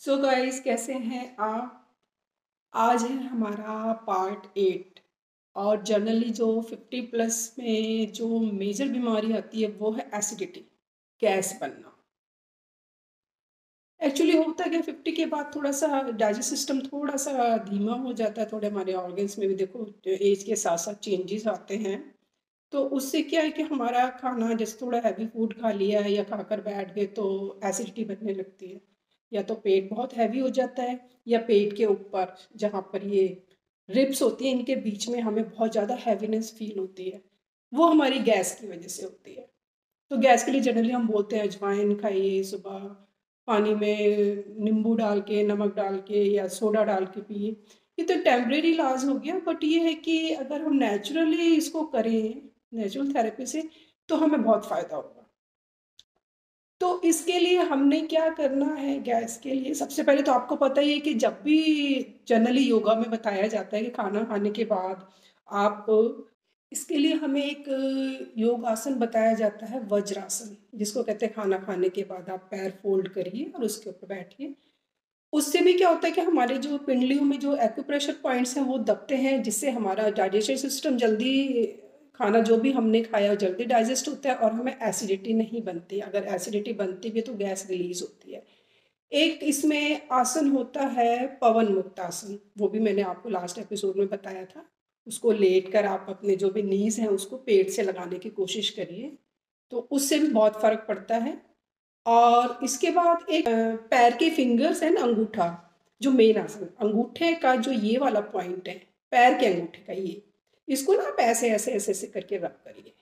So guys, कैसे हैं आप। आज है हमारा पार्ट 8। और जनरली जो 50 प्लस में जो मेजर बीमारी आती है वो है एसिडिटी, गैस बनना। एक्चुअली होता है कि 50 के बाद थोड़ा सा डाइजेस्ट सिस्टम थोड़ा सा धीमा हो जाता है, थोड़े हमारे ऑर्गन्स में भी देखो एज के साथ साथ चेंजेस आते हैं। तो उससे क्या है कि हमारा खाना जैसे थोड़ा हैवी फूड खा लिया है या खाकर बैठ गए तो एसिडिटी बनने लगती है। या तो पेट बहुत हैवी हो जाता है, या पेट के ऊपर जहाँ पर ये रिब्स होती है इनके बीच में हमें बहुत ज़्यादा हैवीनेस फील होती है। वो हमारी गैस की वजह से होती है। तो गैस के लिए जनरली हम बोलते हैं अजवाइन खाइए सुबह, पानी में नींबू डाल के, नमक डाल के या सोडा डाल के पिए। ये तो टेम्परेरी इलाज हो गया, बट ये है कि अगर हम नेचुरली इसको करें, नेचुरल थेरेपी से, तो हमें बहुत फ़ायदा होगा। तो इसके लिए हमने क्या करना है, गैस के लिए सबसे पहले तो आपको पता ही है कि जब भी जनरली योगा में बताया जाता है कि खाना खाने के बाद आप, इसके लिए हमें एक योग आसन बताया जाता है, वज्रासन, जिसको कहते हैं खाना खाने के बाद आप पैर फोल्ड करिए और उसके ऊपर बैठिए। उससे भी क्या होता है कि हमारे जो पिंडलियों में जो एक्यूप्रेशर पॉइंट्स हैं वो दबते हैं, जिससे हमारा डाइजेशन सिस्टम जल्दी, खाना जो भी हमने खाया जल्दी डाइजेस्ट होता है और हमें एसिडिटी नहीं बनती। अगर एसिडिटी बनती भी है तो गैस रिलीज होती है। एक इसमें आसन होता है पवन मुक्त आसन, वो भी मैंने आपको लास्ट एपिसोड में बताया था। उसको लेट कर आप अपने जो भी नीज हैं उसको पेट से लगाने की कोशिश करिए, तो उससे भी बहुत फर्क पड़ता है। और इसके बाद एक पैर के फिंगर्स है ना, अंगूठा, जो मेन आसन, अंगूठे का जो ये वाला पॉइंट है, पैर के अंगूठे का ये, इसको ना आप ऐसे ऐसे ऐसे ऐसे करके रब करिए।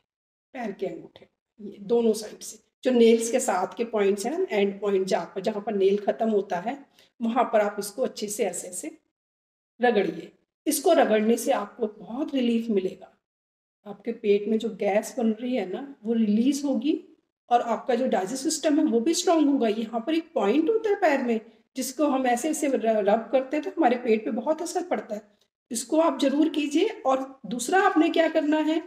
पैर के अंगूठे, ये दोनों साइड से जो नेल्स के साथ के पॉइंट्स हैं ना, एंड पॉइंट जहाँ पर नेल खत्म होता है, वहां पर आप इसको अच्छे से ऐसे ऐसे रगड़िए। इसको रगड़ने से आपको बहुत रिलीफ मिलेगा। आपके पेट में जो गैस बन रही है ना वो रिलीज होगी, और आपका जो डाइजेस्ट सिस्टम है वो भी स्ट्रांग होगा। यहाँ पर एक पॉइंट होता है पैर में, जिसको हम ऐसे ऐसे रब करते हैं तो हमारे पेट पे बहुत असर पड़ता है। इसको आप जरूर कीजिए। और दूसरा आपने क्या करना है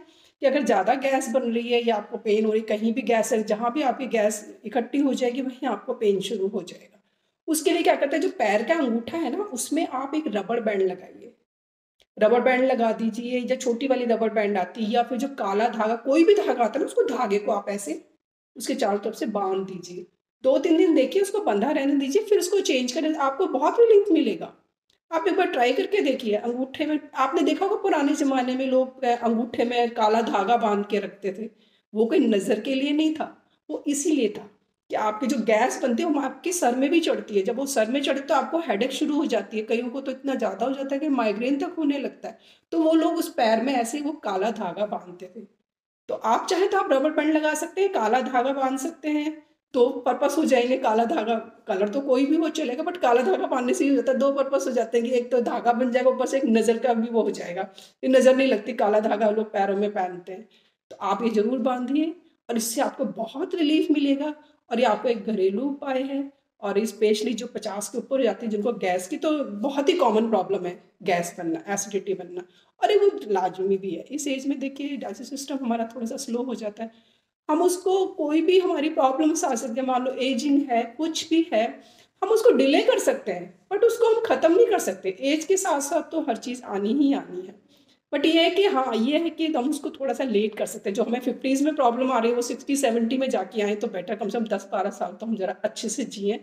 कि अगर ज़्यादा गैस बन रही है या आपको पेन हो रही, कहीं भी गैस है, जहाँ भी आपकी गैस इकट्ठी हो जाएगी वहीं आपको पेन शुरू हो जाएगा। उसके लिए क्या करते हैं, जो पैर का अंगूठा है ना उसमें आप एक रबड़ बैंड लगाइए। रबर बैंड लगा दीजिए, या छोटी वाली रबर बैंड आती है, या फिर जो काला धागा, कोई भी धागा आता है ना, उसको धागे को आप ऐसे उसके चारों तरफ से बांध दीजिए। 2-3 दिन देखिए, उसको बंधा रहने दीजिए, फिर उसको चेंज करें, आपको बहुत रिलीफ मिलेगा। आप एक बार ट्राई करके देखिए। अंगूठे में आपने देखा होगा पुराने जमाने में लोग अंगूठे में काला धागा बांध के रखते थे। वो कोई नजर के लिए नहीं था, वो इसीलिए था कि आपकी जो गैस बनती है वो आपके सर में भी चढ़ती है। जब वो सर में चढ़े तो आपको हेडेक शुरू हो जाती है, कईयों को तो इतना ज्यादा हो जाता है कि माइग्रेन तक होने लगता है। तो वो लोग उस पैर में ऐसे वो काला धागा बांधते थे। तो आप चाहे तो आप रबर बैंड लगा सकते हैं, काला धागा बांध सकते हैं। दो पर्पस हो जाएंगे, काला धागा, कलर तो कोई भी हो चलेगा, बट काला धागा बांधने से ही होता है, दो पर्पस हो जाते हैं कि एक तो धागा बन जाएगा, ऊपर से एक नजर का भी वो हो जाएगा। ये नजर नहीं लगती, काला धागा लोग पैरों में पहनते हैं। तो आप ये जरूर बांधिए, और इससे आपको बहुत रिलीफ मिलेगा। और ये आपको एक घरेलू उपाय है। और स्पेशली जो 50 के ऊपर जाती है, जिनको गैस की तो बहुत ही कॉमन प्रॉब्लम है, गैस बनना, एसिडिटी बनना, और ये वो लाजमी भी है। इस एज में देखिए डाइजेस्ट सिस्टम हमारा थोड़ा सा स्लो हो जाता है। हम उसको, कोई भी हमारी प्रॉब्लम्स आ सकती है, मान लो एजिंग है, कुछ भी है, हम उसको डिले कर सकते हैं बट उसको हम खत्म नहीं कर सकते। एज के साथ साथ तो हर चीज़ आनी ही आनी है। बट ये है कि हाँ, ये है कि हम उसको थोड़ा सा लेट कर सकते हैं। जो हमें 50s में प्रॉब्लम आ रही है वो 60-70 में जाके आए तो बेटर, कम से कम 10-12 साल तो हम जरा अच्छे से जिए।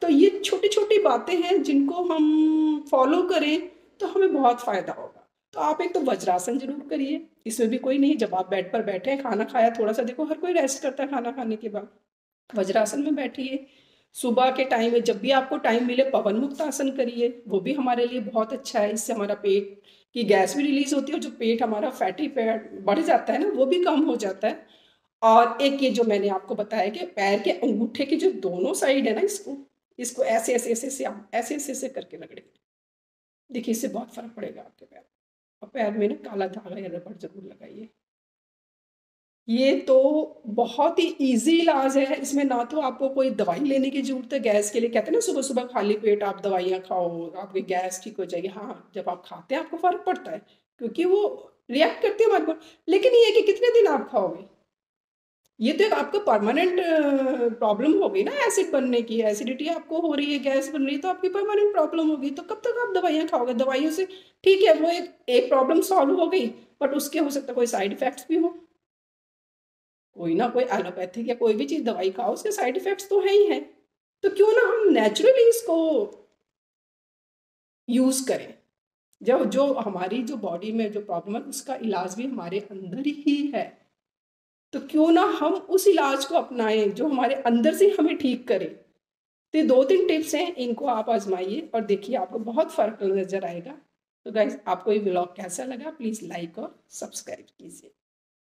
तो ये छोटी छोटी बातें हैं जिनको हम फॉलो करें तो हमें बहुत फायदा होगा। तो आप एक तो वज्रासन जरूर करिए, इसमें भी कोई नहीं, जब आप बेड पर बैठे हैं, खाना खाया, थोड़ा सा देखो हर कोई रेस्ट करता है खाना खाने के बाद, वज्रासन में बैठिए। सुबह के टाइम में जब भी आपको टाइम मिले पवन मुक्त आसन करिए, वो भी हमारे लिए बहुत अच्छा है। इससे हमारा पेट की गैस भी रिलीज होती है, और जो पेट हमारा फैटी पेट बढ़ जाता है ना वो भी कम हो जाता है। और एक ये जो मैंने आपको बताया कि पैर के अंगूठे के जो दोनों साइड है ना, इसको इसको ऐसे ऐसे ऐसे ऐसे ऐसे ऐसे ऐसे करके रगड़िए। देखिए इससे बहुत फर्क पड़ेगा आपके पैर। और पैर में ना काला धागा या रबड़ जरूर लगाइए। ये तो बहुत ही इजी इलाज है, इसमें ना तो आपको कोई दवाई लेने की जरूरत है गैस के लिए। कहते हैं ना सुबह सुबह खाली पेट आप दवाइयाँ खाओ आपकी गैस ठीक हो जाएगी। हाँ, जब आप खाते हैं आपको फर्क पड़ता है, क्योंकि वो रिएक्ट करती है हमारे को। लेकिन ये है कि कितने दिन आप खाओगे, ये तो एक आपका परमानेंट प्रॉब्लम होगी ना, एसिड बनने की, एसिडिटी आपको हो रही है, गैस बन रही है, तो आपकी परमानेंट प्रॉब्लम होगी। तो कब तक आप दवाइयाँ खाओगे? दवाइयों से ठीक है, वो एक प्रॉब्लम सॉल्व हो गई, बट उसके हो सकता है कोई साइड इफेक्ट्स भी हो। कोई ना कोई एलोपैथिक या कोई भी चीज़ दवाई खाओ, उसके साइड इफेक्ट्स तो है ही हैं। तो क्यों ना हम नेचुरली इसको यूज़ करें। जब जो हमारी जो बॉडी में जो प्रॉब्लम है, उसका इलाज भी हमारे अंदर ही है। तो क्यों ना हम उस इलाज को अपनाएं जो हमारे अंदर से हमें ठीक करे। तो ये 2-3 टिप्स हैं, इनको आप आजमाइए और देखिए आपको बहुत फ़र्क नज़र आएगा। तो गाइस, आपको ये व्लॉग कैसा लगा? प्लीज़ लाइक और सब्सक्राइब कीजिए।